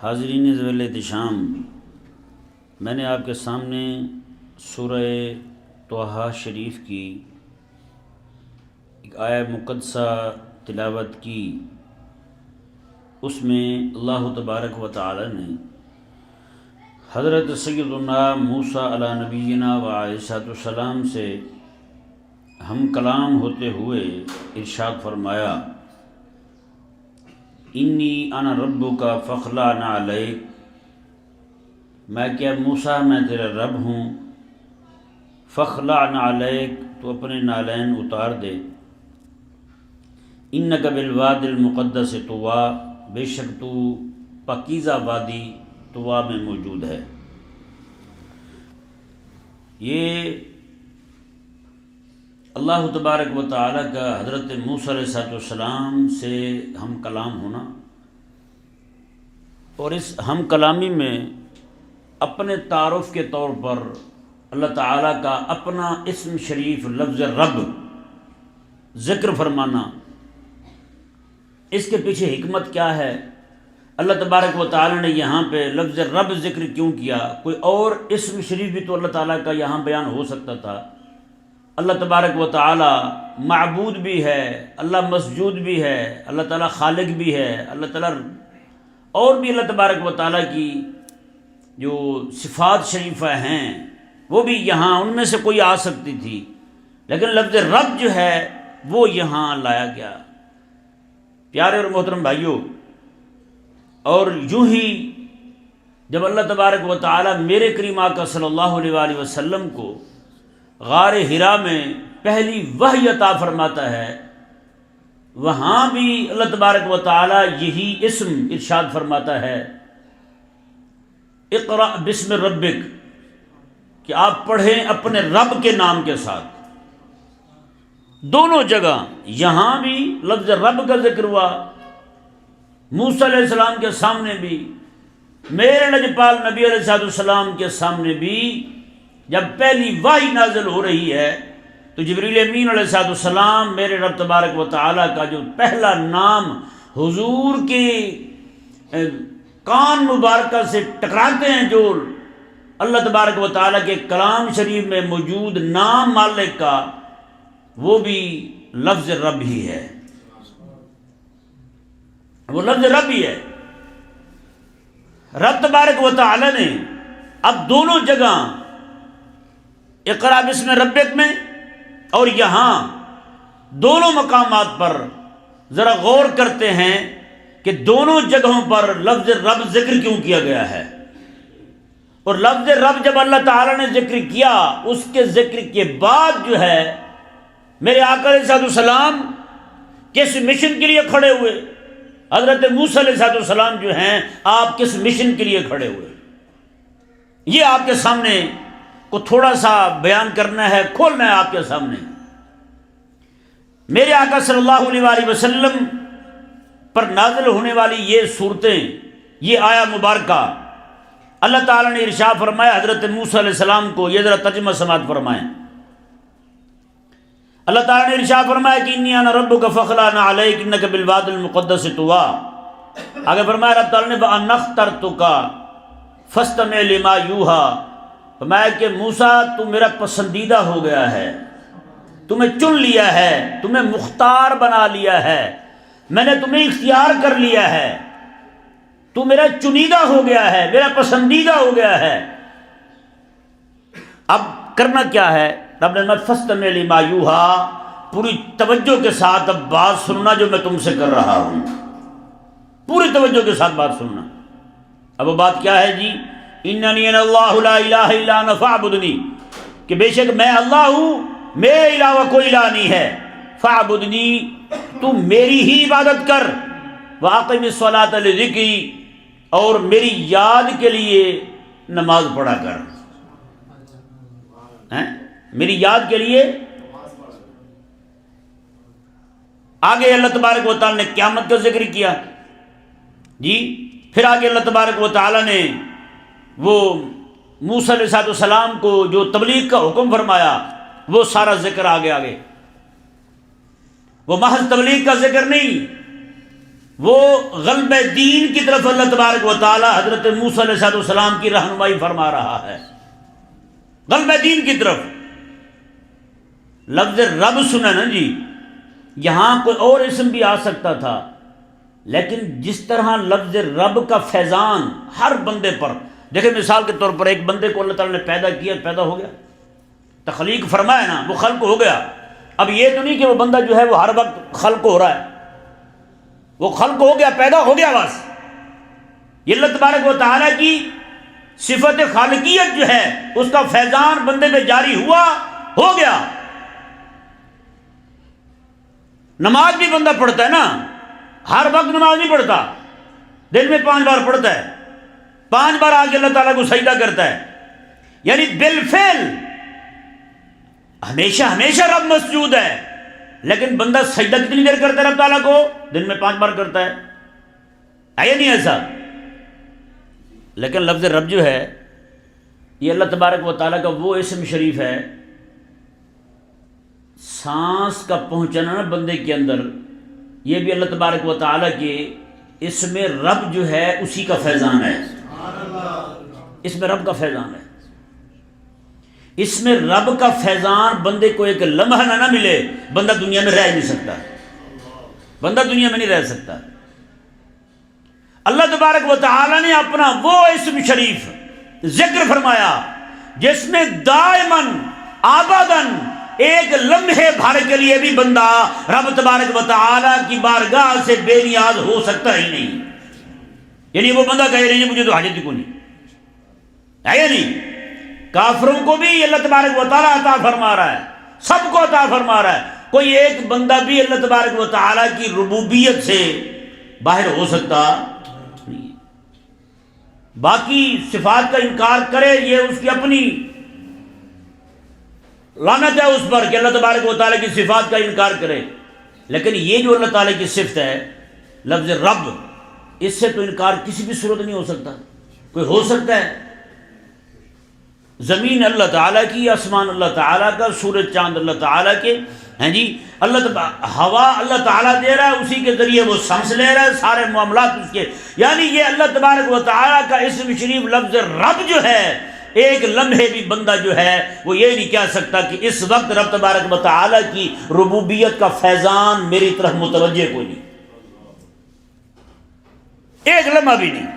حاضرین ذویل احتشام، میں نے آپ کے سامنے سورہ طٰہٰ شریف کی ایک آیہ مقدسہ تلاوت کی۔ اس میں اللہ تبارک و تعالی نے حضرت سیدنا موسیٰ علیہ نبینا و علیہ السلام سے ہم کلام ہوتے ہوئے ارشاد فرمایا، انی انا ربک فاخلع نعلیک، میں کیا موسیٰ میں تیرا رب ہوں، فاخلع نعلیک، تو اپنے نالین اتار دے، انک بالوادی المقدس طویٰ، بے شک تو پاکیزہ وادی طویٰ میں موجود ہے۔ یہ اللہ تبارک و تعالیٰ کا حضرت موسیٰ علیہ السلام سے ہم کلام ہونا، اور اس ہم کلامی میں اپنے تعارف کے طور پر اللہ تعالیٰ کا اپنا اسم شریف لفظ رب ذکر فرمانا۔ اس کے پیچھے حکمت کیا ہے؟ اللہ تبارک و تعالیٰ نے یہاں پہ لفظ رب ذکر کیوں کیا؟ کوئی اور اسم شریف بھی تو اللہ تعالیٰ کا یہاں بیان ہو سکتا تھا۔ اللہ تبارک و تعالیٰ معبود بھی ہے، اللہ مسجود بھی ہے، اللہ تعالیٰ خالق بھی ہے، اللہ تعالیٰ اور بھی اللہ تبارک و تعالیٰ کی جو صفات شریفہ ہیں وہ بھی یہاں ان میں سے کوئی آ سکتی تھی، لیکن لفظ رب جو ہے وہ یہاں لایا گیا۔ پیارے اور محترم بھائیوں، اور یوں ہی جب اللہ تبارک و تعالیٰ میرے کریم آقا صلی اللہ علیہ وآلہ وسلم کو غار حرا میں پہلی وحی عطا فرماتا ہے، وہاں بھی اللہ تبارک و تعالیٰ یہی اسم ارشاد فرماتا ہے، اقرأ بسم ربک، کہ آپ پڑھیں اپنے رب کے نام کے ساتھ۔ دونوں جگہ یہاں بھی لفظ رب کا ذکر ہوا، موسیٰ علیہ السلام کے سامنے بھی، میرے لجپال نبی علیہ السلام کے سامنے بھی جب پہلی وحی نازل ہو رہی ہے تو جبریل امین علیہ السلام میرے رب تبارک و تعالیٰ کا جو پہلا نام حضور کے کان مبارکہ سے ٹکراتے ہیں، جو اللہ تبارک و تعالیٰ کے کلام شریف میں موجود نام مالک کا، وہ بھی لفظ رب ہی ہے، وہ لفظ رب ہی ہے۔ رب تبارک و تعالیٰ نے اب دونوں جگہ اقرأ بسم ربک میں اور یہاں دونوں مقامات پر ذرا غور کرتے ہیں کہ دونوں جگہوں پر لفظ رب ذکر کیوں کیا گیا ہے، اور لفظ رب جب اللہ تعالیٰ نے ذکر کیا، اس کے ذکر کے بعد جو ہے میرے آقا علیہ السلام کس مشن کے لیے کھڑے ہوئے؟ حضرت موسیٰ علیہ السلام جو ہیں، آپ کس مشن کے لیے کھڑے ہوئے؟ یہ آپ کے سامنے کو تھوڑا سا بیان کرنا ہے، کھولنا ہے آپ کے سامنے۔ میرے آقا صلی اللہ علیہ وآلہ وسلم پر نازل ہونے والی یہ صورتیں، یہ آیہ مبارکہ، اللہ تعالیٰ نے ارشاد فرمایا حضرت موسیٰ علیہ السلام کو، یہ ذرا ترجمہ سماعت فرمائیں۔ اللہ تعالیٰ نے ارشاد فرمایا کہ انی انا ربک فاخلع نعلیک انک بالوادی المقدس طویٰ۔ آگے فرمایا رب تعالیٰ نے وَأَنَا اخْتَرْتُکَ فَاسْتَمِعْ لِمَا یُوحَىٰ، فرمایا کہ موسیٰ تو میرا پسندیدہ ہو گیا ہے، تمہیں چن لیا ہے، تمہیں مختار بنا لیا ہے، میں نے تمہیں اختیار کر لیا ہے، تو میرا چنیدہ ہو گیا ہے، میرا پسندیدہ ہو گیا ہے۔ اب کرنا کیا ہے؟ رب نے فرمایا فاستمع لما یوحیٰ، پوری توجہ کے ساتھ اب بات سننا جو میں تم سے کر رہا ہوں، پوری توجہ کے ساتھ بات سننا۔ اب وہ بات کیا ہے جی؟ اننی انا اللہ لا الہ الا انا فاعبدنی، کہ بے شک میں اللہ ہوں، میرے علاوہ کوئی الہ نہیں ہے، فاعبدنی، تو میری ہی عبادت کر، واقم الصلاۃ لذکری، اور میری یاد کے لیے نماز پڑھا کر، میری یاد کے لیے۔ آگے اللہ تبارک و تعالیٰ نے قیامت کا ذکر کیا جی، پھر آگے اللہ تبارک و تعالیٰ نے وہ موسیٰ علیہ السلام کو جو تبلیغ کا حکم فرمایا، وہ سارا ذکر آگے وہ محض تبلیغ کا ذکر نہیں، وہ غلب دین کی طرف اللہ تبارک و تعالی حضرت موسیٰ علیہ السلام کی رہنمائی فرما رہا ہے، غلب دین کی طرف۔ لفظ رب سنا نا جی، یہاں کوئی اور اسم بھی آ سکتا تھا، لیکن جس طرح لفظ رب کا فیضان ہر بندے پر، دیکھیں مثال کے طور پر ایک بندے کو اللہ تعالیٰ نے پیدا کیا، پیدا ہو گیا، تخلیق فرمایا نا، وہ خلق ہو گیا۔ اب یہ تو نہیں کہ وہ بندہ جو ہے وہ ہر وقت خلق ہو رہا ہے، وہ خلق ہو گیا، پیدا ہو گیا بس۔ یہ اللہ تبارک و تعالیٰ کی صفت خالقیت جو ہے اس کا فیضان بندے میں جاری ہوا، ہو گیا۔ نماز بھی بندہ پڑھتا ہے نا، ہر وقت نماز نہیں پڑھتا، دن میں 5 بار پڑھتا ہے، 5 بار آگے اللہ تعالیٰ کو سجدہ کرتا ہے، یعنی بالفعل ہمیشہ ہمیشہ رب مسجود ہے، لیکن بندہ سجدہ کتنی دیر کرتا ہے رب تعالیٰ کو؟ دن میں 5 بار کرتا ہے یا نہیں ایسا؟ لیکن لفظ رب جو ہے یہ اللہ تبارک و تعالیٰ کا وہ اسم شریف ہے، سانس کا پہنچنا نا بندے کے اندر، یہ بھی اللہ تبارک و تعالیٰ کے اسم رب جو ہے اسی کا فیضان ہے، اسم رب کا فیضان ہے۔ اس میں رب کا فیضان بندے کو ایک لمحہ نہ ملے، بندہ دنیا میں رہ نہیں سکتا، بندہ دنیا میں نہیں رہ سکتا۔ اللہ تبارک و تعالی نے اپنا وہ اسم شریف ذکر فرمایا جس میں دائماً آباداً ایک لمحے بھر کے لیے بھی بندہ رب تبارک و تعالی کی بارگاہ سے بے نیاز ہو سکتا ہی نہیں، یعنی وہ بندہ کہے نہیں مجھے تو حاجت کو نہیں ہے یا نہیں۔ کافروں کو بھی اللہ تبارک و تعالیٰ عطا فرما رہا ہے، سب کو عطا فرما رہا ہے، کوئی ایک بندہ بھی اللہ تبارک و تعالیٰ کی ربوبیت سے باہر ہو سکتا نہیں۔ باقی صفات کا انکار کرے یہ اس کی اپنی لعنت ہے اس پر کہ اللہ تبارک و تعالیٰ کی صفات کا انکار کرے، لیکن یہ جو اللہ تعالیٰ کی صفت ہے لفظ رب، اس سے تو انکار کسی بھی صورت نہیں ہو سکتا۔ کوئی ہو سکتا ہے؟ زمین اللہ تعالیٰ کی، آسمان اللہ تعالیٰ کا، سورج چاند اللہ تعالیٰ کے ہیں جی، ہوا اللہ تعالیٰ دے رہا ہے، اسی کے ذریعے وہ سانس لے رہا ہے، سارے معاملات اس کے، یعنی یہ اللہ تبارک و تعالیٰ کا اسم شریف لفظ رب جو ہے، ایک لمحے بھی بندہ جو ہے وہ یہ نہیں کہہ سکتا کہ اس وقت رب تبارک و تعالیٰ کی ربوبیت کا فیضان میری طرف متوجہ کوئی نہیں، ایک لمحہ بھی نہیں۔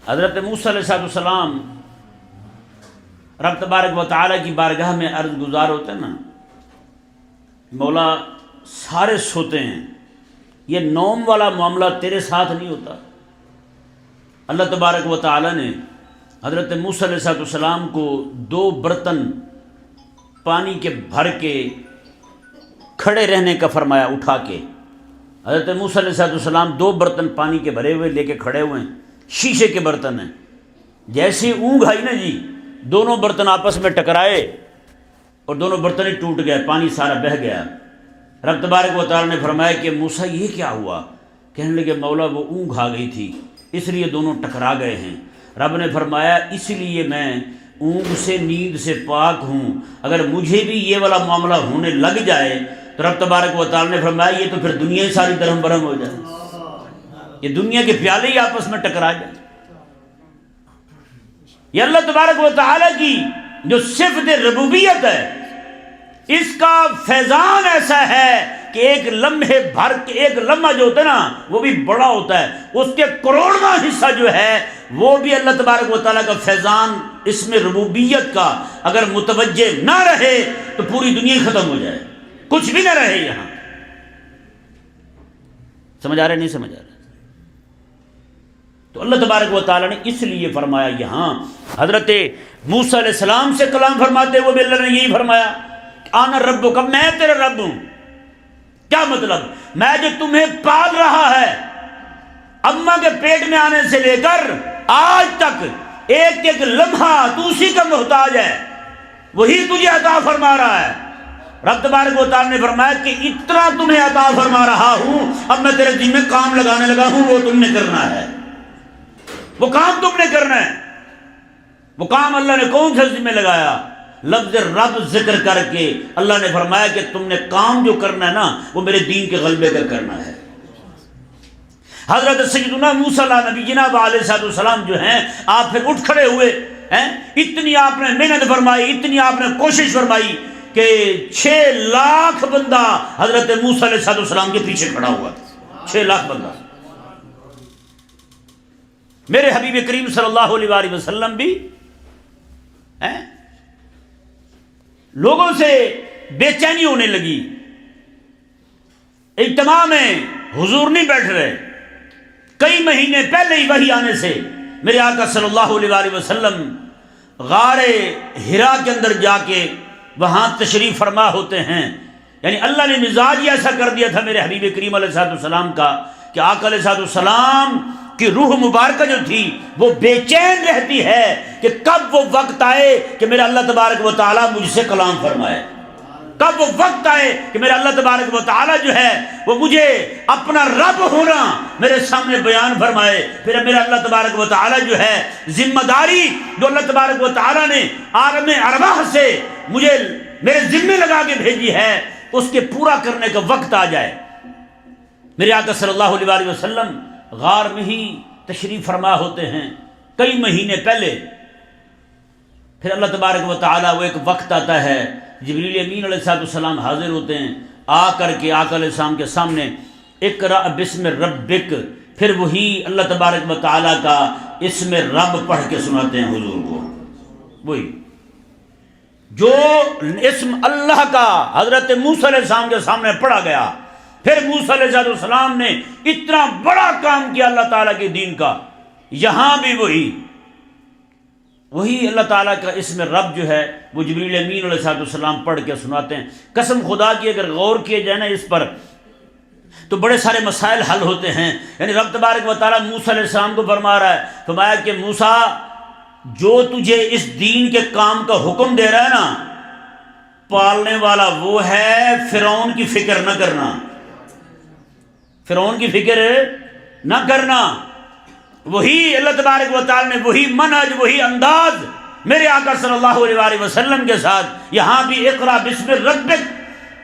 حضرت موسیٰ علیہ السلام رب تبارک و تعالیٰ کی بارگاہ میں عرض گزار ہوتے ہیں نا، مولا سارے سوتے ہیں، یہ نوم والا معاملہ تیرے ساتھ نہیں ہوتا۔ اللہ تبارک و تعالیٰ نے حضرت موسیٰ علیہ السلام کو 2 برتن پانی کے بھر کے کھڑے رہنے کا فرمایا، اٹھا کے۔ حضرت موسیٰ علیہ السلام 2 برتن پانی کے بھرے ہوئے لے کے کھڑے ہوئے ہیں، شیشے کے برتن ہیں، جیسے اونگ آئی نا جی، دونوں برتن آپس میں ٹکرائے اور دونوں برتن ہی ٹوٹ گئے، پانی سارا بہہ گیا۔ رب تبارک و تعالیٰ نے فرمایا کہ موسیٰ یہ کیا ہوا؟ کہنے لگے مولا وہ اونگ آ گئی تھی اس لیے دونوں ٹکرا گئے ہیں۔ رب نے فرمایا اس لیے میں اونگ سے، نیند سے پاک ہوں، اگر مجھے بھی یہ والا معاملہ ہونے لگ جائے تو رب تبارک و تعالیٰ نے فرمایا یہ تو پھر دنیا ہی ساری درہم برہم ہو جائے، یہ دنیا کے پیالے ہی آپس میں ٹکرا جائے۔ یہ اللہ تبارک و تعالیٰ کی جو صفت ربوبیت ہے اس کا فیضان ایسا ہے کہ ایک لمحے بھر کے، ایک لمحہ جو ہوتا ہے نا وہ بھی بڑا ہوتا ہے، اس کے کروڑواں حصہ جو ہے وہ بھی اللہ تبارک و تعالیٰ کا فیضان اس میں ربوبیت کا اگر متوجہ نہ رہے تو پوری دنیا ہی ختم ہو جائے، کچھ بھی نہ رہے یہاں۔ سمجھ آ رہے نہیں سمجھ آ رہے؟ تو اللہ تبارک و تعالیٰ نے اس لیے فرمایا، یہاں حضرت موسیٰ علیہ السلام سے کلام فرماتے ہوئے بھی اللہ نے یہی فرمایا، آنا ربک، میں تیرا رب ہوں۔ کیا مطلب؟ میں جو تمہیں پال رہا ہے اماں کے پیٹ میں آنے سے لے کر آج تک، ایک ایک لمحہ تو اسی کا محتاج ہے، وہی تجھے عطا فرما رہا ہے۔ رب تبارک و تعالیٰ نے فرمایا کہ اتنا تمہیں عطا فرما رہا ہوں، اب میں تیرے ذمہ کام لگانے لگا ہوں، وہ تم نے کرنا ہے، وہ کام تم نے کرنا ہے۔ وہ کام اللہ نے کون سا ذمہ لگایا؟ لفظ رب ذکر کر کے اللہ نے فرمایا کہ تم نے کام جو کرنا ہے نا وہ میرے دین کے غلبے کا کرنا ہے۔ حضرت سیدنا موسیٰ علیہ نبی جناب علیہ السلام جو ہیں آپ پھر اٹھ کھڑے ہوئے ہیں، اتنی آپ نے محنت فرمائی، اتنی آپ نے کوشش فرمائی کہ 6 لاکھ بندہ حضرت موسیٰ علیہ السلام کے پیچھے کھڑا ہوا، 6 لاکھ بندہ۔ میرے حبیب کریم صلی اللہ علیہ وآلہ وسلم بھی لوگوں سے بے چینی ہونے لگی، اجتماع میں حضور نہیں بیٹھ رہے، کئی مہینے پہلے ہی وحی آنے سے میرے آقا صلی اللہ علیہ وآلہ وسلم غار حرا کے اندر جا کے وہاں تشریف فرما ہوتے ہیں۔ یعنی اللہ نے مزاج ہی ایسا کر دیا تھا میرے حبیب کریم علیہ السلام کا کہ آقا علیہ السلام کی روح مبارکہ جو تھی وہ بے چین رہتی ہے کہ کب وہ وقت آئے کہ میرا اللہ تبارک و تعالیٰ مجھ سے کلام فرمائے، کب وہ وقت آئے کہ میرا اللہ تبارک و تعالیٰ جو ہے وہ مجھے اپنا رب ہونا میرے سامنے بیان فرمائے۔ پھر میرا اللہ تبارک و تعالیٰ جو ہے ذمہ داری جو اللہ تبارک و تعالیٰ نے عالم ارواح سے مجھے میرے ذمے لگا کے بھیجی ہے اس کے پورا کرنے کا وقت آ جائے۔ میرے آقا صلی اللہ علیہ وآلہ وسلم غار میں ہی تشریف فرما ہوتے ہیں کئی مہینے پہلے۔ پھر اللہ تبارک و تعالیٰ وہ ایک وقت آتا ہے، جبریل امین علیہ السلام حاضر ہوتے ہیں، آ کر کے آقا علیہ السلام کے سامنے اقرأ بسم ربک، پھر وہی اللہ تبارک و تعالیٰ کا اسم رب پڑھ کے سناتے ہیں حضور کو، وہی جو اسم اللہ کا حضرت موسیٰ علیہ السلام کے سامنے پڑھا گیا۔ پھر موسیٰ علیہ السلام نے اتنا بڑا کام کیا اللہ تعالیٰ کے دین کا، یہاں بھی وہی اللہ تعالیٰ کا اسم رب جو ہے وہ جبریل امین علیہ السلام پڑھ کے سناتے ہیں۔ قسم خدا کی اگر غور کیے جائے نا اس پر تو بڑے سارے مسائل حل ہوتے ہیں۔ یعنی رب تبارک و تعالیٰ موسیٰ علیہ السلام کو فرما رہا ہے، فرمایا کہ موسیٰ جو تجھے اس دین کے کام کا حکم دے رہا ہے نا، پالنے والا وہ ہے، فرعون کی فکر نہ کرنا، فرعون کی فکر نہ کرنا۔ وہی اللہ تبارک و تعالی نے وہی منہج، وہی انداز میرے آقا صلی اللہ علیہ وآلہ وسلم کے ساتھ یہاں بھی اقرا بسم ربک،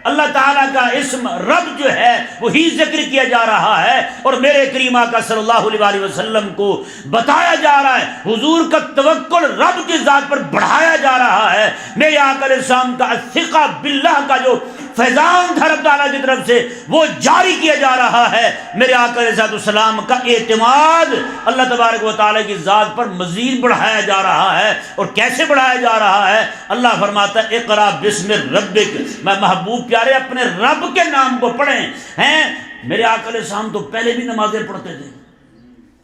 اللہ تعالیٰ کا اسم رب جو ہے وہی ذکر کیا جا رہا ہے، اور میرے کریم آقا صلی اللہ علیہ وآلہ وسلم کو بتایا جا رہا ہے، حضور کا توکل رب کی ذات پر بڑھایا جا رہا ہے۔ میرے آقا علیہ السلام کا الثقہ باللہ کا جو فیضان تھا رب تعالیٰ کی طرف سے وہ جاری کیا جا رہا ہے۔ میرے آقا علیہ السلام کا اعتماد اللہ تبارک و تعالیٰ کی ذات پر مزید بڑھایا جا رہا ہے، اور کیسے بڑھایا جا رہا ہے؟ اللہ فرماتا ہے اقرا بسم ربک، میں محبوب پیارے اپنے رب کے نام کو پڑھیں ہیں۔ میرے آقا علیہ السلام تو پہلے بھی نمازیں پڑھتے تھے،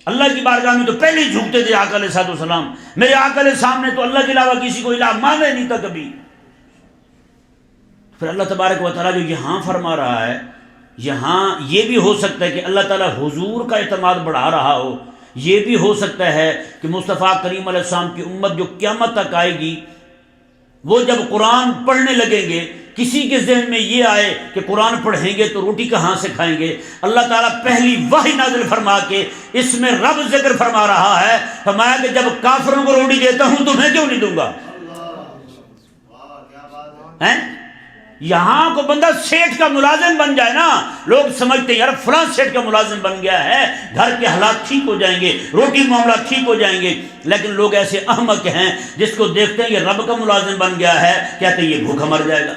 اللہ کی بارگاہ میں تو پہلے ہی جھکتے تھے آقا علیہ السلام۔ میرے آقا علیہ السلام نے تو اللہ کے علاوہ کسی کو الہ مانا ہی نہیں تھا کبھی۔ پھر اللہ تبارک و تعالیٰ جو یہاں فرما رہا ہے، یہاں یہ بھی ہو سکتا ہے کہ اللہ تعالیٰ حضور کا اعتماد بڑھا رہا ہو، یہ بھی ہو سکتا ہے کہ مصطفیٰ کریم علیہ السلام کی امت جو قیامت تک آئے گی وہ جب قرآن پڑھنے لگیں گے کسی کے ذہن میں یہ آئے کہ قرآن پڑھیں گے تو روٹی کہاں سے کھائیں گے، اللہ تعالیٰ پہلی وحی نازل فرما کے اس میں رب ذکر فرما رہا ہے، فرمایا کہ جب کافروں کو روٹی دیتا ہوں تمہیں کیوں نہیں دوں گا؟ یہاں کو بندہ سیٹھ کا ملازم بن جائے نا، لوگ سمجھتے ہیں یار فلاں سیٹھ کا ملازم بن گیا ہے، گھر کے حالات ٹھیک ہو جائیں گے، روٹی معاملہ ٹھیک ہو جائیں گے، لیکن لوگ ایسے احمق ہیں جس کو دیکھتے ہیں یہ رب کا ملازم بن گیا ہے، کہتے ہیں یہ بھوکا مر جائے گا۔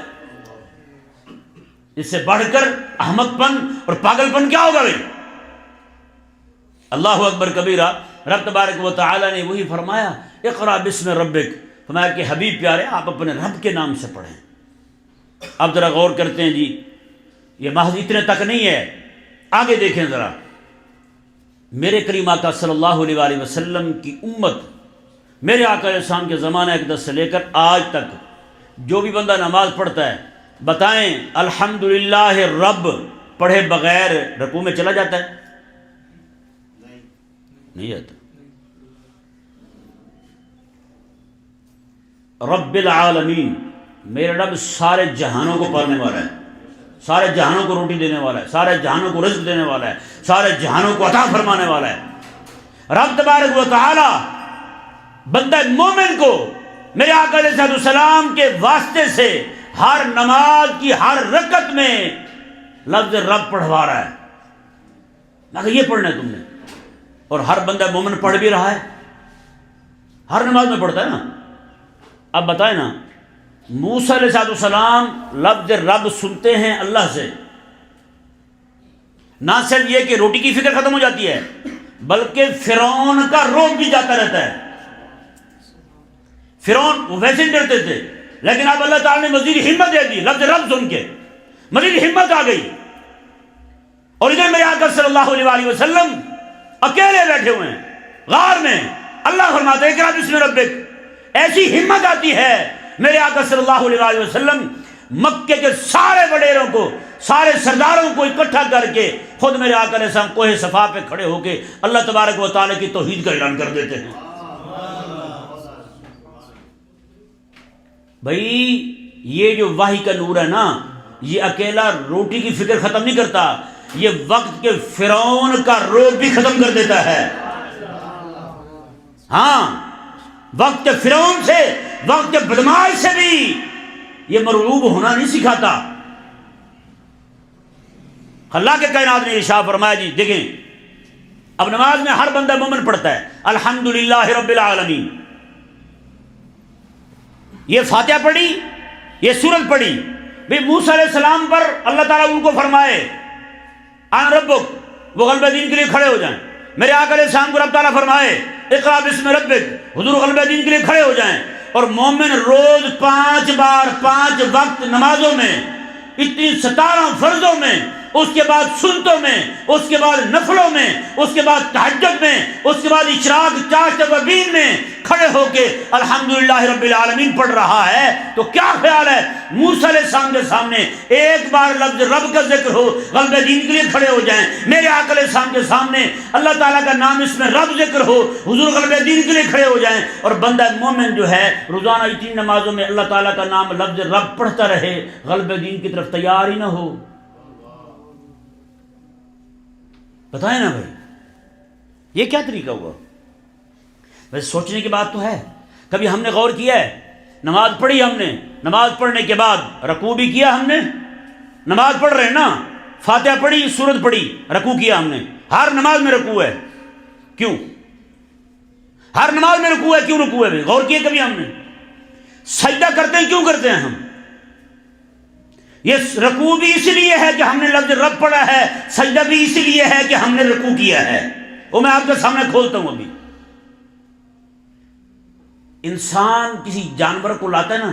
اس سے بڑھ کر احمق پن اور پاگل پن کیا ہوگا بھائی؟ اللہ اکبر کبیرہ۔ رب تبارک و تعالی نے وہی فرمایا اقرا بسم ربک، فرمایا کہ حبیب پیارے آپ اپنے رب کے نام سے پڑھیں۔ اب ذرا غور کرتے ہیں جی، یہ محض اتنے تک نہیں ہے، آگے دیکھیں ذرا۔ میرے کریم آقا صلی اللہ علیہ وآلہ وسلم کی امت میرے آقا علیہ السلام کے زمانہ اقدس سے لے کر آج تک جو بھی بندہ نماز پڑھتا ہے، بتائیں الحمدللہ رب پڑھے بغیر رکوع میں چلا جاتا ہے؟ نہیں جاتا۔ رب العالمین، میرے رب سارے جہانوں کو پالنے والا ہے، سارے جہانوں کو روٹی دینے والا ہے، سارے جہانوں کو رزق دینے والا ہے، سارے جہانوں کو عطا فرمانے والا ہے۔ رب تبارک و تعالی بندہ مومن کو میرے آقا علیہ السلام کے واسطے سے ہر نماز کی ہر رکعت میں لفظ رب پڑھوا رہا ہے. میں کہا یہ پڑھنا ہے تم نے. اور ہر بندہ مومن پڑھ بھی رہا ہے, ہر نماز میں پڑھتا ہے نا. اب بتائیں نا, موسیٰ علیہ السلام لفظ رب سنتے ہیں اللہ سے, نہ صرف یہ کہ روٹی کی فکر ختم ہو جاتی ہے بلکہ فرعون کا روب بھی جاتا رہتا ہے. فرعون وہ ویسے ہی ڈرتے تھے, لیکن اب اللہ تعالیٰ نے مزید ہمت دے دی, لفظ رب سن کے مزید ہمت آ گئی. اور ادھر میرے آقا صلی اللہ علیہ وسلم اکیلے بیٹھے ہوئے ہیں غار میں. اللہ فرماتے ہیں اقرأ بسم ربک. ایسی ہمت آتی ہے میرے آقا صلی اللہ علیہ وسلم مکے کے سارے وڈیروں کو, سارے سرداروں کو اکٹھا کر کے خود میرے آقا علیہ السلام کوہ صفا پہ کھڑے ہو کے اللہ تبارک و تعالیٰ کی توحید کا اعلان کر دیتے ہیں. بھائی یہ جو وحی کا نور ہے نا, یہ اکیلا روٹی کی فکر ختم نہیں کرتا, یہ وقت کے فرعون کا روب بھی ختم کر دیتا ہے. ہاں, وقت کے فرعون سے, وقت کے بدماش سے بھی یہ مرعوب ہونا نہیں سکھاتا. اللہ کے کائنات نے ارشاد فرمایا, جی دیکھیں اب نماز میں ہر بندہ مومن پڑھتا ہے الحمدللہ رب العالمین. یہ فاتحہ پڑھی, یہ سورت پڑھی. بھئی موسیٰ علیہ السلام پر اللہ تعالیٰ ان کو فرمائے انا ربک, وہ غلبہ دین کے لیے کھڑے ہو جائیں. میرے آقا علیہ السلام کو رب تعالیٰ فرمائے اقرأ بسم ربک, حضور غلبہ دین کے لیے کھڑے ہو جائیں. اور مومن روز 5 بار 5 وقت نمازوں میں, اتنی 17 فرضوں میں, اس کے بعد سنتوں میں, اس کے بعد نفلوں میں, اس کے بعد تہجد میں, اس کے بعد اشراق چاشت و بین میں کھڑے ہو کے الحمدللہ رب العالمین پڑھ رہا ہے. تو کیا خیال ہے موسیٰ علیہ السلام کے سامنے ایک بار لفظ رب کا ذکر ہو, غلبہ دین کے لیے کھڑے ہو جائیں. میرے آقا علیہ السلام کے سامنے اللہ تعالیٰ کا نام اس میں رب ذکر ہو, حضور غلبہ دین کے لیے کھڑے ہو جائیں. اور بندہ مومن جو ہے روزانہ اتنی نمازوں میں اللہ تعالیٰ کا نام لفظ رب پڑھتا رہے, غلبہ دین کی طرف تیار ہی نہ ہو. بتائیں نا بھائی, یہ کیا طریقہ ہوا؟ ویسے سوچنے کی بات تو ہے. کبھی ہم نے غور کیا ہے؟ نماز پڑھی ہم نے, نماز پڑھنے کے بعد رکوع بھی کیا ہم نے. نماز پڑھ رہے ہیں نا, فاتحہ پڑھی, سورت پڑھی, رکوع کیا ہم نے. ہر نماز میں رکوع ہے. کیوں ہر نماز میں رکوع ہے؟ کیوں رکوع ہے؟ غور کیے کبھی ہم نے؟ سجدہ کرتے ہیں, کیوں کرتے ہیں ہم؟ یہ رکوع بھی اس لیے ہے کہ ہم نے لفظ رب پڑھا ہے, سجدہ بھی اس لیے ہے کہ ہم نے رکوع کیا ہے. وہ میں آپ کے سامنے کھولتا ہوں. ابھی انسان کسی جانور کو لاتا ہے نا,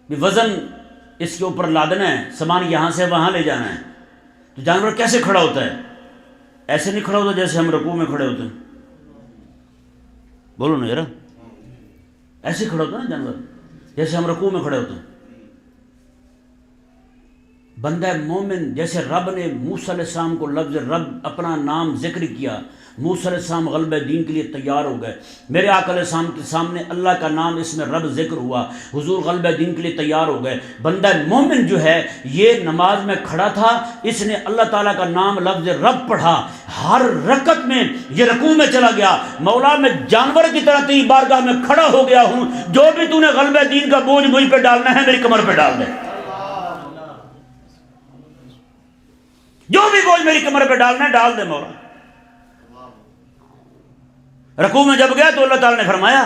وزن اس کے اوپر لادنا ہے, سامان یہاں سے وہاں لے جانا ہے, تو جانور کیسے کھڑا ہوتا ہے؟ ایسے نہیں کھڑا ہوتا جیسے ہم رکوع میں کھڑے ہوتے ہیں. بولو نا ذرا, ایسے کھڑا ہوتا ہے نا جانور جیسے ہم رکوع میں کھڑے ہوتے ہیں. بندہ مومن جیسے رب نے موسیٰ علیہ السلام کو لفظ رب اپنا نام ذکر کیا, موسیٰ علیہ السلام غلبہ دین کے لیے تیار ہو گئے. میرے آقا علیہ السلام کے سامنے اللہ کا نام اس میں رب ذکر ہوا, حضور غلبہ دین کے لیے تیار ہو گئے. بندہ مومن جو ہے یہ نماز میں کھڑا تھا, اس نے اللہ تعالیٰ کا نام لفظ رب پڑھا, ہر رکعت میں یہ رکوع میں چلا گیا. مولا میں جانور کی طرح تیری بارگاہ میں کھڑا ہو گیا ہوں, جو بھی تو نے غلبہ دین کا بوجھ مجھ پہ ڈالنا ہے میری کمر پہ ڈال دے. جو بھی بوجھ میری کمر پہ ڈالنا ہے ڈال دے مولا. رکوع میں جب گیا تو اللہ تعالیٰ نے فرمایا,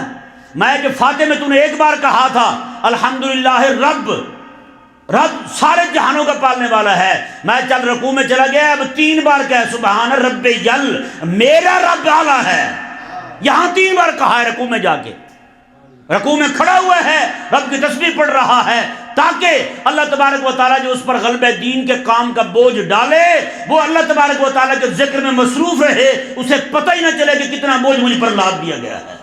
میں کہ فاتح میں تو نے ایک بار کہا تھا الحمدللہ رب, رب سارے جہانوں کا پالنے والا ہے. میں چل رکوع میں چلا گیا, اب 3 بار کہا سبحان رب یل, میرا رب اعلیٰ ہے. یہاں 3 بار کہا ہے رکوع میں جا کے. رکوع میں کھڑا ہوا ہے, رب کی تسبیح پڑھ رہا ہے, تاکہ اللہ تبارک و تعالیٰ جو اس پر غلبہ دین کے کام کا بوجھ ڈالے وہ اللہ تبارک و تعالیٰ کے ذکر میں مصروف رہے, اسے پتہ ہی نہ چلے کہ کتنا بوجھ مجھ پر لاد دیا گیا ہے.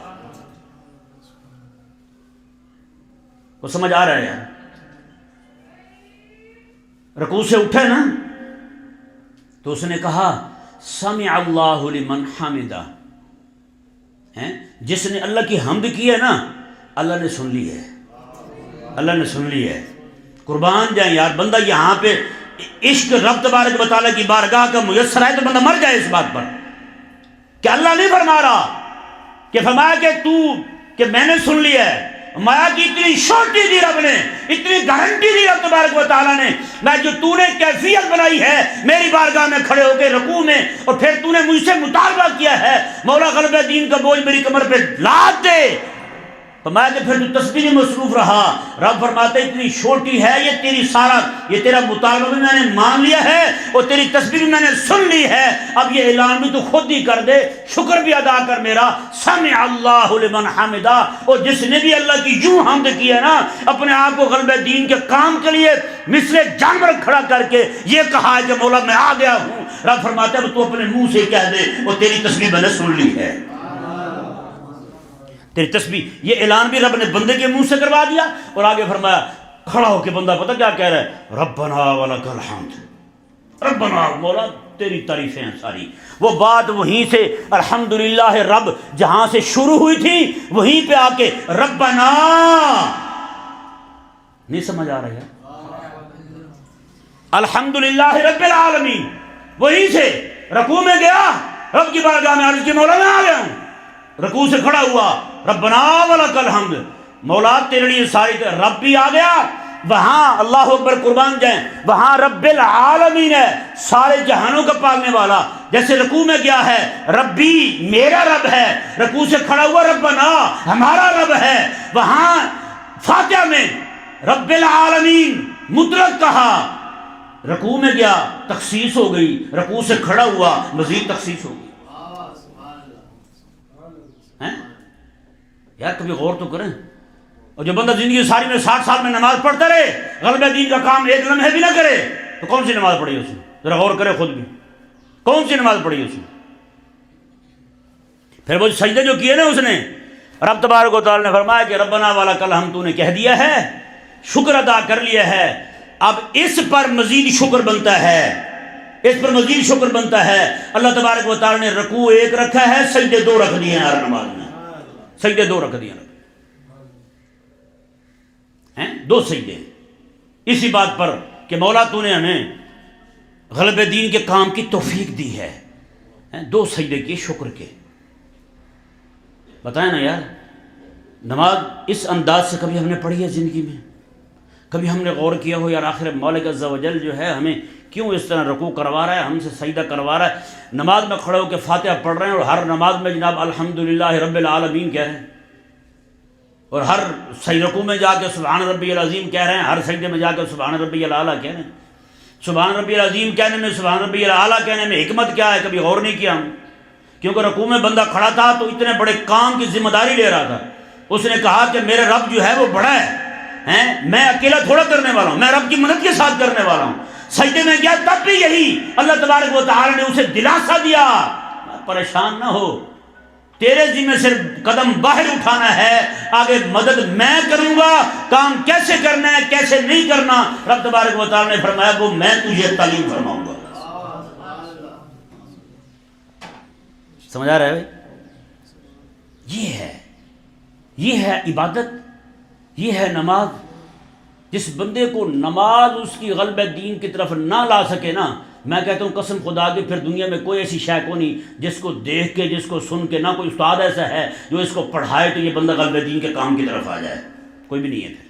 وہ سمجھ آ رہا ہے یار؟ رکوع سے اٹھے نا تو اس نے کہا سمع اللہ لمن حمدہ, جس نے اللہ کی حمد کی ہے نا اللہ نے سن لی ہے, اللہ نے سن لی ہے. قربان جائیں یار, بندہ یہاں پہ عشق رب تبارک و تعالیٰ کی بارگاہ کا میسر ہے تو بندہ مر جائے اس بات پر کہ اللہ نہیں فرما رہا کہ فرمایا کہ تو کہ میں نے سن لیا ہے. مایا کی اتنی شورٹی دی رب نے, اتنی گارنٹی دی رب تبارک و تعالیٰ نے, میں جو تو نے کیفیت بنائی ہے میری بارگاہ میں کھڑے ہو کے رکوع میں, اور پھر تو نے مجھ سے مطالبہ کیا ہے مولا غلبہ دین کا بوجھ میری کمر پہ لاد دے, فرمایا کہ پھر تو تسبیح میں مصروف رہا. رب فرماتے اتنی چھوٹی ہے یہ تیری سارا, یہ تیرا مطالبہ بھی میں نے مان لیا ہے اور تیری تسبیح بھی میں نے سن لی ہے, اب یہ اعلان بھی تو خود ہی کر دے, شکر بھی ادا کر میرا. سمع اللہ لمن حمدہ, اور جس نے بھی اللہ کی یوں حمد کی ہے نا, اپنے آپ کو غلبہ دین کے کام کے لیے مثل جانور کھڑا کر کے یہ کہا ہے کہ مولا میں آ گیا ہوں, رب فرماتے اب تو اپنے منہ سے کہہ دے اور تیری تسبیح میں نے سن لی ہے. تیری تسبیح, یہ اعلان بھی رب نے بندے کے منہ سے کروا دیا. اور آگے فرمایا کھڑا ہو کے بندہ پتہ کیا کہہ رہا ہے, ربنا ولک الحمد, ربنا مولا تیری تعریفیں ہیں ساری. وہ بات وہیں سے الحمدللہ رب جہاں سے شروع ہوئی تھی وہیں پہ آ کے ربنا, نہیں سمجھ آ رہا ہے, الحمدللہ رب العالمین, وہیں سے رکوع میں گیا, رب کی بارگاہ میں عرض کی مولا میں آ گیا ہوں, رکوع سے کھڑا ہوا ربنا ولک الحمد, مولا تیرے لیے ساری, رب بھی آ گیا وہاں, اللہ اکبر قربان جائیں, وہاں رب العالمین ہے, سارے جہانوں کا پالنے والا. جیسے رکوع میں گیا ہے ربی میرا رب ہے, رکوع سے کھڑا ہوا ربنا ہمارا رب ہے, وہاں فاتحہ میں رب العالمین مطلق کہا, رکوع میں گیا تخصیص ہو گئی, رکوع سے کھڑا ہوا مزید تخصیص ہو گئی. یار کبھی غور تو کریں. اور جو بندہ زندگی ساری میں 60 سال میں نماز پڑھتا رہے, غلبہ دین کا کام ایک لمحے بھی نہ کرے, تو کون سی نماز پڑھی اس نے؟ ذرا غور کرے خود بھی, کون سی نماز پڑھی اس نے؟ پھر وہ سجدے جو کیے نا اس نے, رب تبارک و تعالی نے فرمایا کہ ربنا ولک الحمد, تو نے کہہ دیا ہے, شکر ادا کر لیا ہے, اب اس پر مزید شکر بنتا ہے, اس پر مزید شکر بنتا ہے. اللہ تبارک و تعالی نے رکوع ایک رکھا ہے, سجدے 2 رکھ دیے ہیں ہر نماز میں, سجدے 2 رکھ دیے ہیں, 2 سجدے, اسی بات پر کہ مولا تو نے ہمیں غلبہ دین کے کام کی توفیق دی ہے, 2 سجدے کیے شکر کے. بتائیں نا یار, نماز اس انداز سے کبھی ہم نے پڑھی ہے زندگی میں؟ کبھی ہم نے غور کیا ہو یار آخر مالک عز و جل جو ہے ہمیں کیوں اس طرح رکوع کروا رہا ہے, ہم سے سجدہ کروا رہا ہے, نماز میں کھڑے ہو کے فاتحہ پڑھ رہے ہیں اور ہر نماز میں جناب الحمدللہ رب العالمین کہہ رہے ہیں, اور ہر رکوع میں جا کے سبحان ربی العظیم کہہ رہے ہیں, ہر سجدے میں جا کے سبحان ربی الاعلیٰ کہہ رہے ہیں. سبحان ربی العظیم کہنے میں, سبحان ربی الاعلیٰ کہنے میں حکمت کیا ہے کبھی غور نہیں کیا ہم؟ کیونکہ رکوع میں بندہ کھڑا تھا تو اتنے بڑے کام کی ذمہ داری لے رہا تھا. اس نے کہا کہ میرے رب جو ہے وہ بڑا ہے, میں اکیلا تھوڑا کرنے والا ہوں, میں رب کی مدد کے ساتھ کرنے والا ہوں. سجدے میں گیا تب بھی یہی اللہ تبارک و تعالی نے اسے دلاسا دیا, پریشان نہ ہو, تیرے ذمہ صرف قدم باہر اٹھانا ہے, آگے مدد میں کروں گا, کام کیسے کرنا ہے کیسے نہیں کرنا رب تبارک و تعالی نے فرمایا وہ میں تجھے تعلیم فرماؤں گا. سمجھ آ رہا ہے بھائی؟ یہ ہے عبادت, یہ ہے نماز. جس بندے کو نماز اس کی غلبہ دین کی طرف نہ لا سکے نا, میں کہتا ہوں قسم خدا کی پھر دنیا میں کوئی ایسی شے کو نہیں جس کو دیکھ کے جس کو سن کے, نہ کوئی استاد ایسا ہے جو اس کو پڑھائے تو یہ بندہ غلبہ دین کے کام کی طرف آ جائے, کوئی بھی نہیں ہے. پھر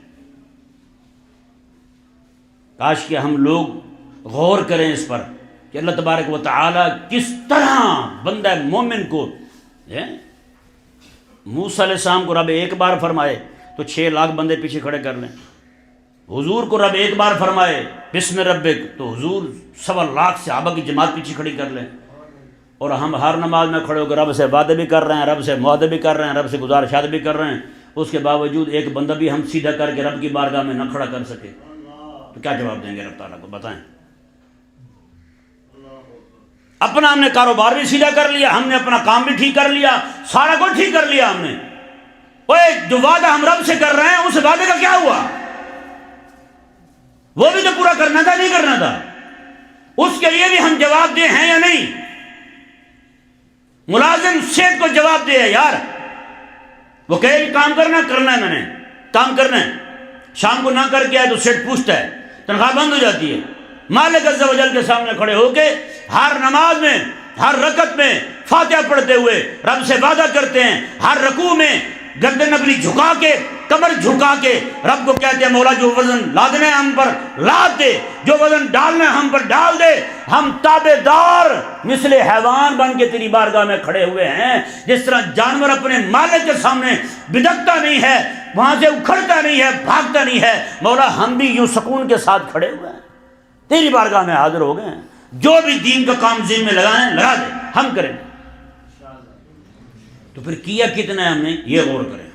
کاش کہ ہم لوگ غور کریں اس پر کہ اللہ تبارک و تعالی کس طرح بندہ مومن کو, موسیٰ علیہ السلام کو رب ایک بار فرمائے تو 6 لاکھ بندے پیچھے کھڑے کر لیں, حضور کو رب ایک بار فرمائے بسم ربک تو حضور 1.25 لاکھ صحابہ کی جماعت پیچھے کھڑی کر لیں. اور ہم ہر نماز میں کھڑے ہو کے رب سے وعدے بھی کر رہے ہیں, رب سے معاہدے بھی کر رہے ہیں, رب سے گزارشات بھی کر رہے ہیں, اس کے باوجود ایک بندہ بھی ہم سیدھا کر کے رب کی بارگاہ میں نہ کھڑا کر سکے تو کیا جواب دیں گے رب تعالیٰ کو؟ بتائیں. اپنا ہم نے کاروبار بھی سیدھا کر لیا, ہم نے اپنا کام بھی ٹھیک کر لیا, سارا کچھ ٹھیک کر لیا ہم نے, جو وعدہ ہم رب سے کر رہے ہیں اس وعدے کا کیا ہوا؟ وہ بھی تو پورا کرنا تھا, نہیں کرنا تھا, اس کے لیے بھی ہم جواب دے ہیں یا نہیں؟ ملازم سیٹ کو جواب دے یار, وہ کہے کام کرنا ہے, میں نے کام کرنا ہے, شام کو نہ کر کے آئے تو سیٹ پوچھتا ہے, تنخواہ بند ہو جاتی ہے. مالک عز و جل کے سامنے کھڑے ہو کے ہر نماز میں ہر رکعت میں فاتحہ پڑھتے ہوئے رب سے وعدہ کرتے ہیں, ہر رکوع میں گردن اپنی جھکا کے کمر جھکا کے رب کو کہتے ہیں مولا جو وزن لادنا ہے ہم پر لاد دے، جو وزن ڈالنا ہے ہم پر ڈال دے، ہم تابع دار مثل حیوان بن کے تیری بارگاہ میں کھڑے ہوئے ہیں۔ جس طرح جانور اپنے مالک کے سامنے بدکتا نہیں ہے، وہاں سے اکھڑتا نہیں ہے، بھاگتا نہیں ہے، مولا ہم بھی یوں سکون کے ساتھ کھڑے ہوئے ہیں، تیری بارگاہ میں حاضر ہو گئے ہیں، جو بھی دین کا کام ذمہ میں لگانا ہے لگا دے، ہم کریں گے۔ تو پھر کیا کتنا ہے ہم نے، یہ غور کریں۔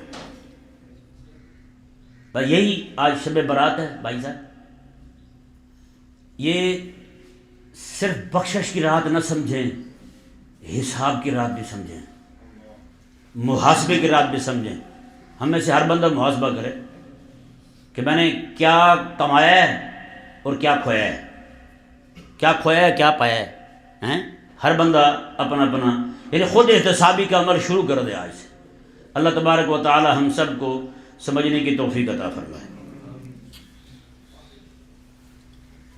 بھائی یہی آج شب برات ہے بھائی صاحب، یہ صرف بخشش کی رات نہ سمجھیں، حساب کی رات بھی سمجھیں، محاسبے کی رات بھی سمجھیں۔ ہم میں سے ہر بندہ محاسبہ کرے کہ میں نے کیا کمایا ہے اور کیا کھویا ہے، کیا کھویا ہے کیا پایا ہے، ہر بندہ اپنا اپنا یعنی خود احتسابی کا عمل شروع کر دے آج سے۔ اللہ تبارک و تعالی ہم سب کو سمجھنے کی توفیق عطا فرمائے۔